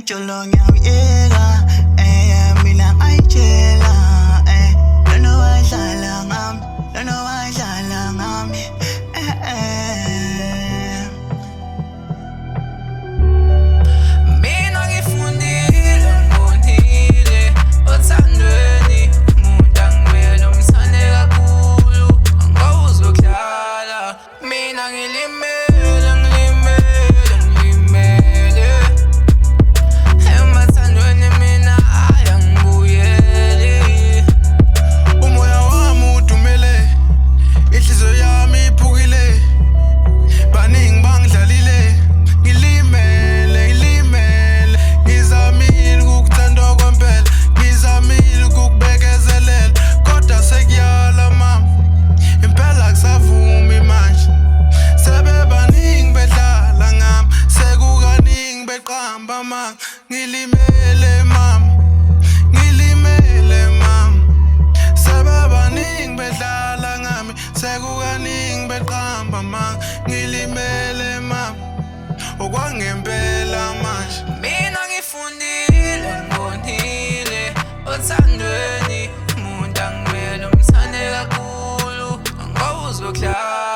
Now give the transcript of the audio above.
Jolo ngiyawuyeka mina ayitshela lona wadlala ngami, lona wadlala ngami Mina ngifundile ngibonile othandweni umuntu angimele umthande kakhulu angawuzokudlala mina ngilimele emathandweni mina ayangibuyeli umoya wami udumele inhliziyo yami iphukile baningi bangidlalile ngilimele ngizamile ukukuthandwa kwempela ngizamile ukukubekezelela kodwa sekuyala mama impela kusavumi manje sebebaningi bedlala ngami sekukaningi beqamba manga ngilimele mama sebebaningi bedlala ngami sekukaningi beqamba manga ngilimele mama okwangempela manje mina ngifundile ngibonile othandweni umuntu angimele umthande kakhulu angawuzokudlala